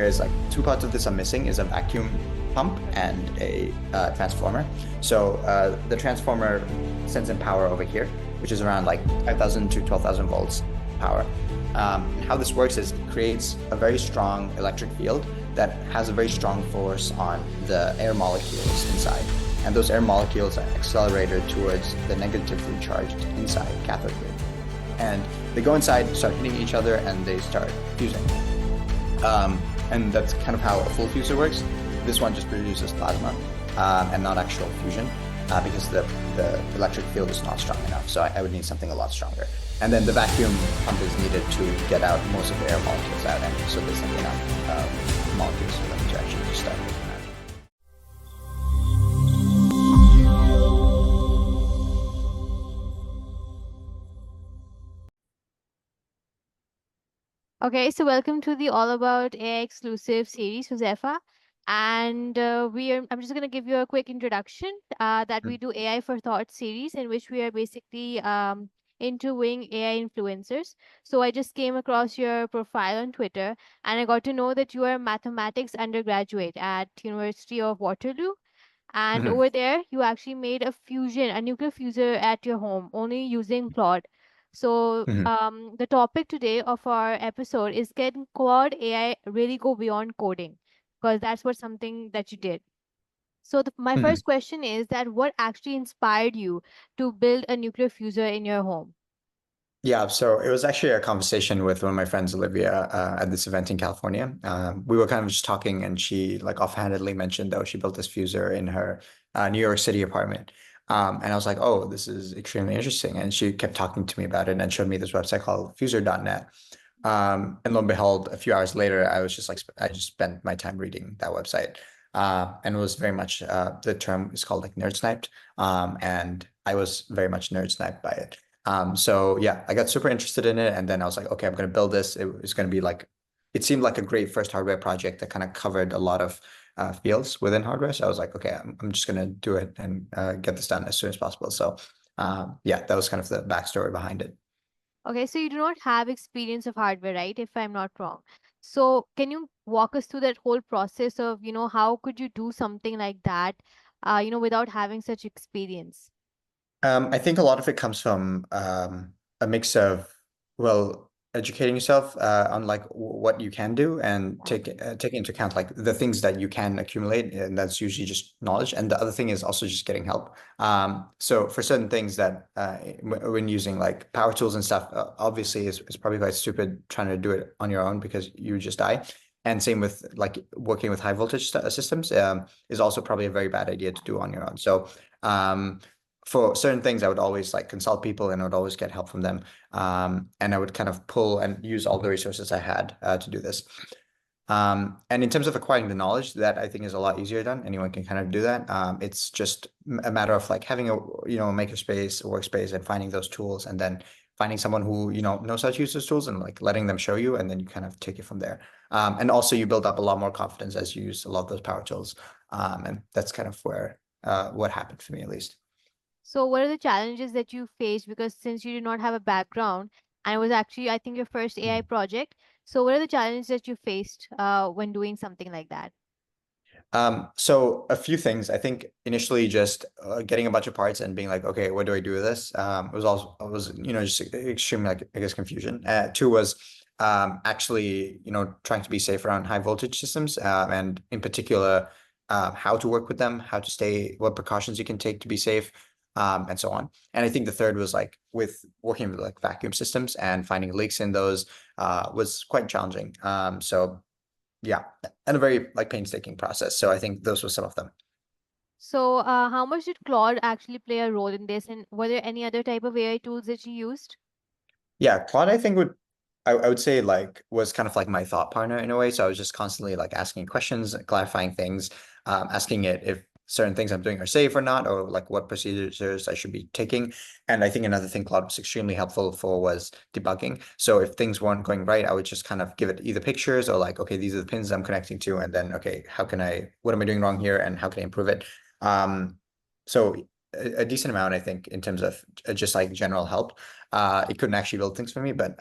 whereas like two parts of this are missing is a vacuum pump and a transformer. So the transformer sends in power over here, which is around like 5,000 to 12,000 volts power. And how this works is it creates a very strong electric field that has a very strong force on the air molecules inside. And those air molecules are accelerated towards the negatively charged inside cathode ray. And they go inside, start hitting each other, and they start fusing. And that's kind of how a full fusor works. This one just produces plasma and not actual fusion because the electric field is not strong enough. So I would need something a lot stronger. And then the vacuum pump is needed to get out most of the air molecules out. And so there's like enough molecules for them to actually just start moving out. Okay, so welcome to the All About AI exclusive series, Hudhayfa. And I'm just going to give you a quick introduction that we do AI for Thought series, in which we are basically interviewing AI influencers. So I just came across your profile on Twitter, and I got to know that you are a mathematics undergraduate at University of Waterloo. And over there, you actually made a nuclear fusor at your home, only using Claude. So the topic today of our episode is, can Claude AI really go beyond coding? Because that's something that you did. So my first question is that what actually inspired you to build a nuclear fusor in your home? Yeah, so it was actually a conversation with one of my friends, Olivia, at this event in California. We were kind of just talking, and she like offhandedly mentioned, though, she built this fusor in her New York City apartment. And I was like, oh, this is extremely interesting. And she kept talking to me about it and showed me this website called fusor.net. And lo and behold, a few hours later, I was just like, I just spent my time reading that website. And it was very much, the term is called like nerd sniped. And I was very much nerd sniped by it. So yeah, I got super interested in it, and then I was like, okay, I'm going to build this. It was going to be like, it seemed like a great first hardware project that kind of covered a lot of fields within hardware. So I was like, okay, I'm just going to do it and get this done as soon as possible. So yeah, that was kind of the backstory behind it. Okay, so you do not have experience of hardware, right? If I'm not wrong. So can you walk us through that whole process of, how could you do something like that, without having such experience? I think a lot of it comes from a mix of, well, educating yourself on like what you can do and taking into account like the things that you can accumulate, and that's usually just knowledge. And the other thing is also just getting help. So for certain things that when using like power tools and stuff, obviously it's probably quite stupid trying to do it on your own because you just die. And same with like working with high voltage systems is also probably a very bad idea to do on your own. So for certain things, I would always like consult people and I would always get help from them. And I would kind of pull and use all the resources I had to do this. And in terms of acquiring the knowledge, that I think is a lot easier done. Anyone can kind of do that. It's just a matter of like having a makerspace, a workspace, and finding those tools, and then finding someone who knows how to use those tools and like letting them show you, and then you kind of take it from there. And also you build up a lot more confidence as you use a lot of those power tools. And that's kind of where what happened for me at least. So what are the challenges that you faced? Because since you did not have a background, and it was actually, I think, your first AI project. So what are the challenges that you faced when doing something like that? So a few things. I think initially just getting a bunch of parts and being like, okay, what do I do with this? It was also just extremely like I guess confusion. Two was actually trying to be safe around high voltage systems and in particular how to work with them, how to stay, what precautions you can take to be safe. And so on. And I think the third was like with working with like vacuum systems and finding leaks in those was quite challenging. So yeah, and a very like painstaking process. So I think those were some of them. So how much did Claude actually play a role in this? And were there any other type of AI tools that you used? Yeah, Claude, I think I would say like was kind of like my thought partner in a way. So I was just constantly like asking questions, clarifying things, asking it if certain things I'm doing are safe or not, or like what procedures I should be taking. And I think another thing Claude was extremely helpful for was debugging. So if things weren't going right, I would just kind of give it either pictures or like, okay, these are the pins I'm connecting to, and then okay, what am I doing wrong here, and how can I improve it? So a decent amount, I think, in terms of just like general help. It couldn't actually build things for me, but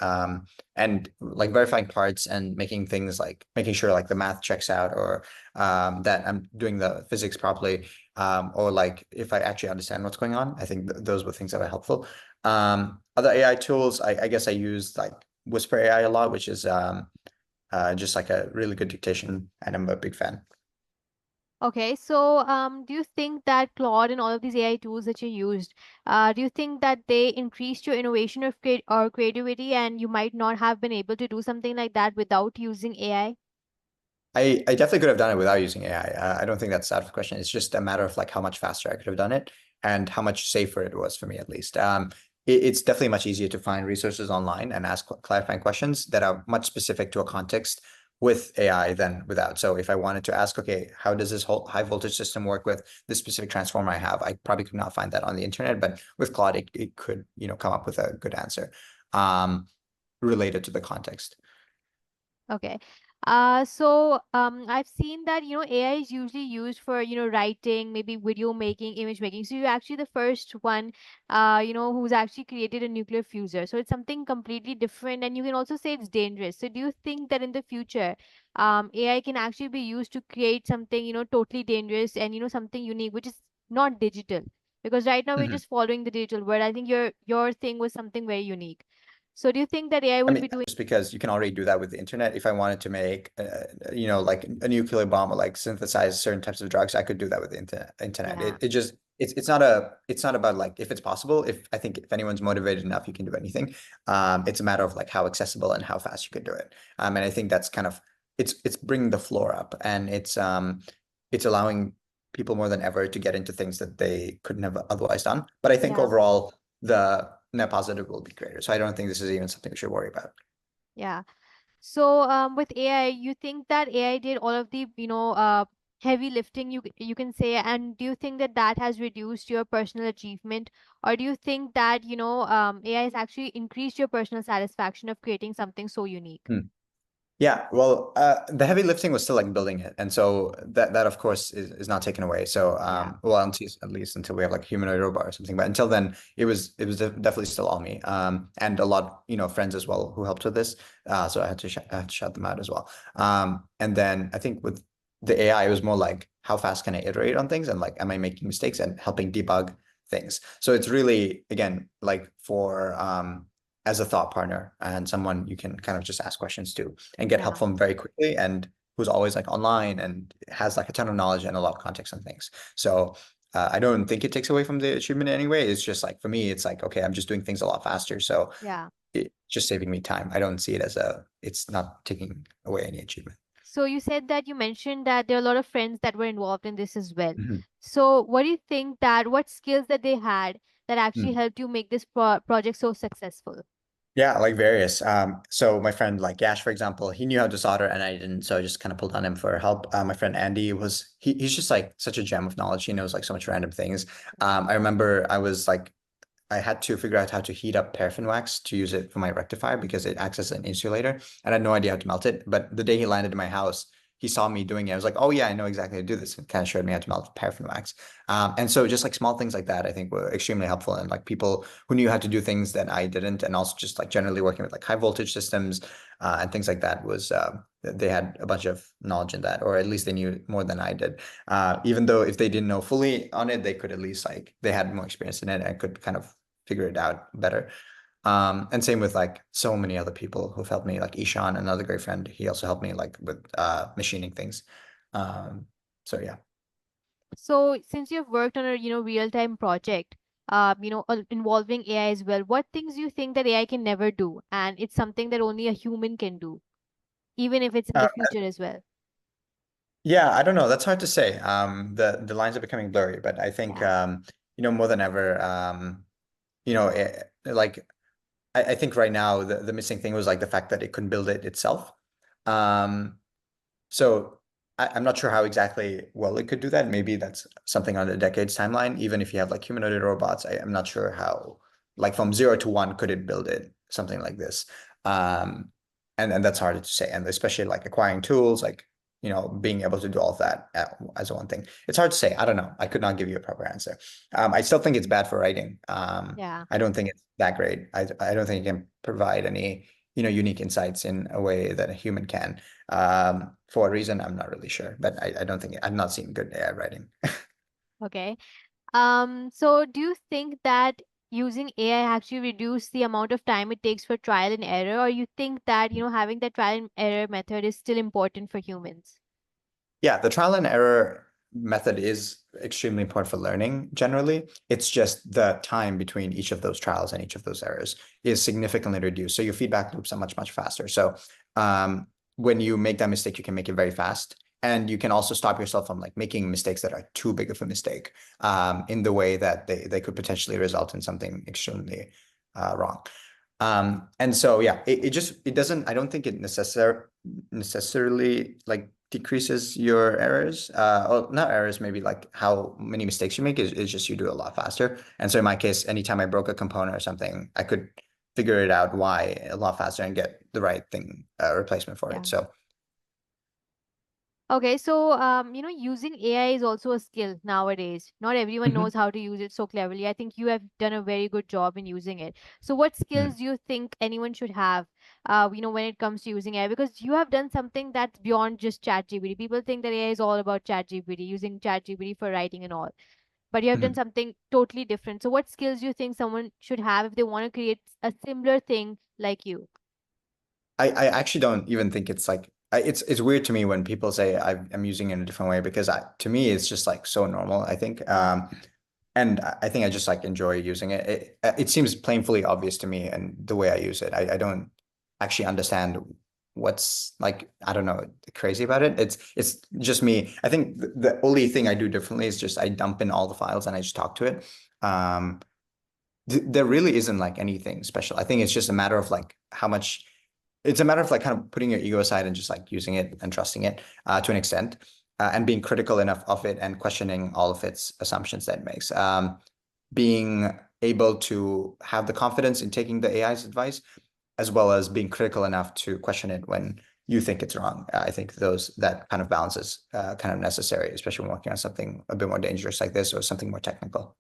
and like verifying parts and making things like making sure like the math checks out, or that I'm doing the physics properly, or like if I actually understand what's going on. I think th those were things that were helpful. Other AI tools, I guess I use like Whisper AI a lot, which is just like a really good dictation, and I'm a big fan. Okay, so do you think that Claude and all of these AI tools that you used, do you think that they increased your innovation or creativity, and you might not have been able to do something like that without using AI? I definitely could have done it without using AI. I don't think that's out of the question. It's just a matter of like how much faster I could have done it and how much safer it was for me, at least. It's definitely much easier to find resources online and ask clarifying questions that are much specific to a context with AI than without. So if I wanted to ask, okay, how does this whole high voltage system work with this specific transformer I have? I probably could not find that on the internet, but with Claude, it could, come up with a good answer related to the context. Okay. I've seen that, AI is usually used for, writing, maybe video making, image making. So you're actually the first one, who's actually created a nuclear fuser. So it's something completely different, and you can also say it's dangerous. So do you think that in the future, AI can actually be used to create something, totally dangerous and, something unique, which is not digital? Because right now we're Mhm. just following the digital world. I think your thing was something very unique. So do you think that AI I would mean, be doing? just because you can already do that with the internet. If I wanted to make, like a nuclear bomb or like synthesize certain types of drugs, I could do that with the internet. Yeah. It's not about like if it's possible. If I think if anyone's motivated enough, you can do anything. It's a matter of like how accessible and how fast you can do it. And I think that's kind of it's bringing the floor up, and it's allowing people more than ever to get into things that they couldn't have otherwise done. But I think Yeah. overall the net positive will be greater. So I don't think this is even something we should worry about. Yeah. So, with AI, you think that AI did all of the, heavy lifting, you can say, and do you think that that has reduced your personal achievement, or do you think that, AI has actually increased your personal satisfaction of creating something so unique? Hmm. Yeah, well, the heavy lifting was still like building it, and so that of course is not taken away. So, Yeah. well, at least until we have like a humanoid robot or something. But until then, it was definitely still all me. And a lot, friends as well who helped with this. So I had to shout them out as well. And then I think with the AI, it was more like how fast can I iterate on things, and like am I making mistakes, and helping debug things. So it's really again like for as a thought partner and someone you can kind of just ask questions to and get help Yeah. from very quickly, and who's always like online and has like a ton of knowledge and a lot of context on things. So I don't think it takes away from the achievement anyway. It's just like for me, it's like, okay, I'm just doing things a lot faster. So Yeah. it's just saving me time. I don't see it as it's not taking away any achievement. So you said that you mentioned that there are a lot of friends that were involved in this as well. Mhm. So what do you think that what skills that they had that actually Mm. helped you make this project so successful? Yeah, like various. So my friend like Yash, for example, he knew how to solder and I didn't, so I just kind of pulled on him for help. My friend Andy he's just like such a gem of knowledge. He knows like so much random things. I remember I had to figure out how to heat up paraffin wax to use it for my rectifier because it acts as an insulator, and I had no idea how to melt it. But the day he landed in my house, he saw me doing it. I was like, "Oh yeah, I know exactly how to do this." And kind of showed me how to melt paraffin wax. And so just like small things like that, I think were extremely helpful, and like people who knew how to do things that I didn't, and also just like generally working with like high voltage systems and things like that was they had a bunch of knowledge in that, or at least they knew more than I did. Even though if they didn't know fully on it, they could at least like they had more experience in it and could kind of figure it out better. And same with like so many other people who've helped me, like Ishan, another great friend. He also helped me like with machining things. Um, so yeah. So since you've worked on a real-time project, involving AI as well, what things do you think that AI can never do, and it's something that only a human can do, even if it's in Uh, the future as well? yeah, I don't know. That's hard to say. The lines are becoming blurry, but I think Yeah. more than ever, like I think right now the missing thing was like the fact that it couldn't build it itself. Um, So I'm not sure how exactly well it could do that. Maybe that's something on a decade's timeline. Even if you have like humanoid robots, I'm not sure how, like from 0 to 1, could it build it, something like this. Um, and that's harder to say. And especially like acquiring tools, like, being able to do all of that as one thing. It's hard to say. I don't know. I could not give you a proper answer. I still think it's bad for writing. Yeah. I don't think it's that great. I don't think it can provide any, unique insights in a way that a human can. For what reason, I'm not really sure, but I don't think I've not seen good AI writing. Okay. So do you think that using AI actually reduce the amount of time it takes for trial and error, or you think that, having that trial and error method is still important for humans? Yeah, the trial and error method is extremely important for learning generally. It's just the time between each of those trials and each of those errors is significantly reduced. So your feedback loops are much, much faster. So when you make that mistake, you can make it very fast. And you can also stop yourself from like making mistakes that are too big of a mistake in the way that they could potentially result in something extremely wrong. And so yeah, it doesn't, I don't think it necessarily like decreases your errors. Well, not errors, maybe like how many mistakes you make is just you do it a lot faster. And so in my case, anytime I broke a component or something, I could figure it out why a lot faster and get the right thing, replacement for it. Yeah. So Okay, so using AI is also a skill nowadays. Not everyone mhm, knows how to use it so cleverly. I think you have done a very good job in using it. So what skills mhm. do you think anyone should have, when it comes to using AI? Because you have done something that's beyond just ChatGPT. People think that AI is all about ChatGPT, using ChatGPT for writing and all. But you have done Mhm. something totally different. So what skills do you think someone should have if they want to create a similar thing like you? I actually don't even think it's like it's weird to me when people say I'm using it in a different way because to me it's just like so normal, I think. Yeah. And I think I just like enjoy using it. It seems painfully obvious to me and the way I use it. I don't actually understand what's like, I don't know, crazy about it. It's just me. I think the only thing I do differently is just I dump in all the files and I just talk to it. Um, there really isn't like anything special. I think it's just a matter of like how much it's a matter of like kind of putting your ego aside and just like using it and trusting it to an extent and being critical enough of it and questioning all of its assumptions that it makes. Being able to have the confidence in taking the AI's advice as well as being critical enough to question it when you think it's wrong. I think that kind of balance is kind of necessary, especially when working on something a bit more dangerous like this or something more technical.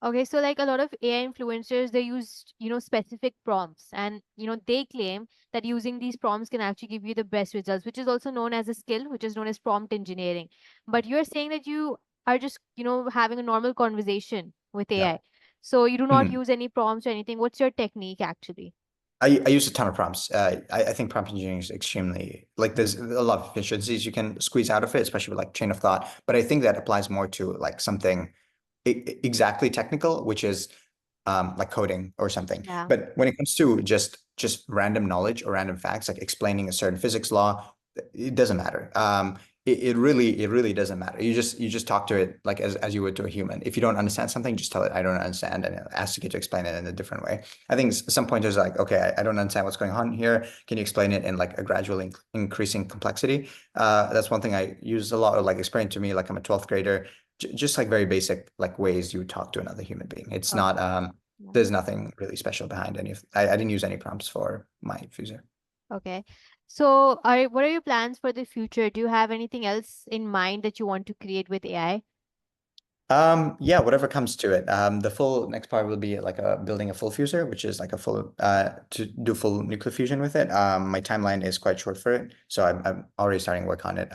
Okay, so like a lot of AI influencers, they use, specific prompts, and, they claim that using these prompts can actually give you the best results, which is also known as a skill, which is known as prompt engineering. But you're saying that you are just, having a normal conversation with Yeah. AI. So you do not Mhm. use any prompts or anything. What's your technique actually? I use a ton of prompts. I think prompt engineering is extremely like there's a lot of efficiencies you can squeeze out of it, especially with like chain of thought. But I think that applies more to like something exactly technical, which is like coding or something. Yeah. But when it comes to just random knowledge or random facts, like explaining a certain physics law, it doesn't matter. It really doesn't matter. You just talk to it like as you would to a human. If you don't understand something, just tell it I don't understand and ask it to explain it in a different way. I think some pointers like, okay, I don't understand what's going on here. Can you explain it in like a gradually increasing complexity? That's one thing I use a lot, or like explain to me like I'm a 12th grader, just like very basic like ways you talk to another human being. It's not Okay. Yeah. there's nothing really special behind any of I didn't use any prompts for my fuser. Okay. So what are your plans for the future? Do you have anything else in mind that you want to create with AI? Yeah, whatever comes to it. The full next part will be like building a full fuser, which is like a full to do full nuclear fusion with it. My timeline is quite short for it, so I'm already starting work on it.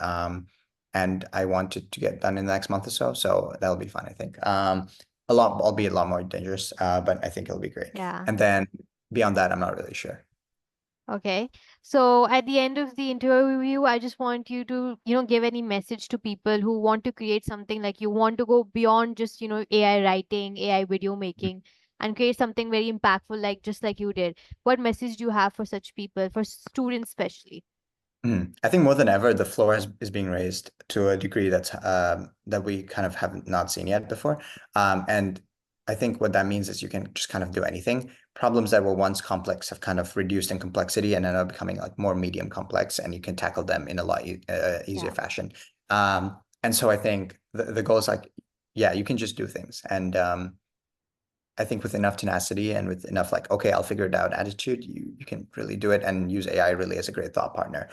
And I want it to get done in the next month or so, so that'll be fun, I think. Albeit a lot more dangerous, but I think it'll be great. Yeah. And then beyond that, I'm not really sure. Okay. So at the end of the interview, I just want you to, give any message to people who want to create something like you want to go beyond just, AI writing, AI video making, and create something very impactful, like just like you did. What message do you have for such people, for students especially? I think more than ever, the floor is being raised to a degree that we kind of have not seen yet before. And I think what that means is you can just kind of do anything. Problems that were once complex have kind of reduced in complexity and end up becoming like more medium complex, and you can tackle them in a lot easier Yeah. fashion. And so I think the goal is like, yeah, you can just do things. And I think with enough tenacity and with enough like, okay, I'll figure it out attitude, you can really do it and use AI really as a great thought partner.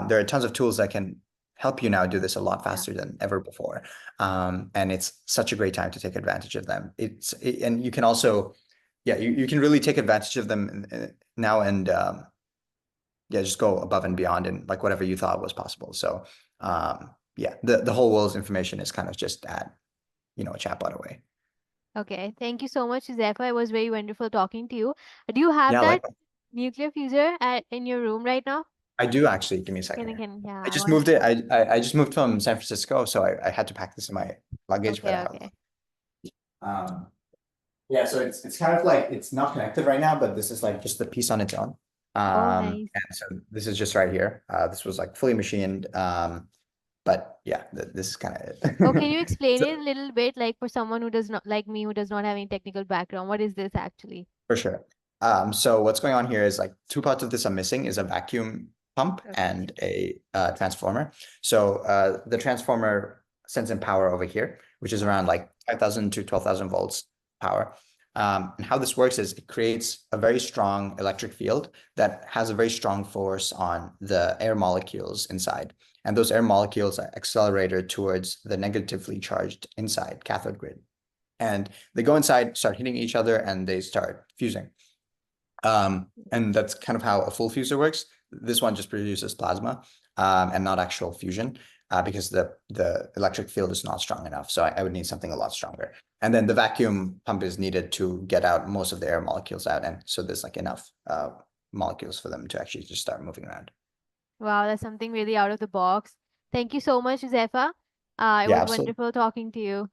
There are tons of tools that can help you now do this a lot Yeah. faster than ever before. And it's such a great time to take advantage of them. And you can also, yeah, you can really take advantage of them now and yeah, just go above and beyond in like whatever you thought was possible. So yeah, the whole world's information is kind of just at, a chatbot away. Okay. Thank you so much, Hudhayfa. It was very wonderful talking to you. Do you have Yeah, that like nuclear fuser in your room right now? I do actually. Give me a second here. Yeah, I I just want to moved see it. that. I just moved from San Francisco, so I had to pack this in my luggage, but Okay, I have. okay. Um, yeah, so it's kind of like it's not connected right now, but this is like just the piece on its own. Oh, nice. And so this is just right here. This was like fully machined. But yeah, this is kind of Oh, can it. you explain it So, a little bit, like for someone who does not, like me, who does not have any technical background? What is this actually? for sure. So what's going on here is like two parts of this I'm missing is a vacuum pump Okay. and a transformer. So the transformer sends in power over here, which is around Okay. like 5,000 to 12,000 volts power. And how this works is it creates a very strong electric field that has a very strong force on the air molecules inside. And those air molecules are accelerated towards the negatively charged inside cathode grid. And they go inside, start hitting each other, and they start fusing. And that's kind of how a full fuser works. This one just produces plasma and not actual fusion because the electric field is not strong enough. So I would need something a lot stronger. And then the vacuum pump is needed to get out most of the air molecules out. And so there's like enough molecules for them to actually just start moving around. Wow, that's something really out of the box. Thank you so much, Hudhayfa. It Yeah, was absolutely. wonderful talking to you.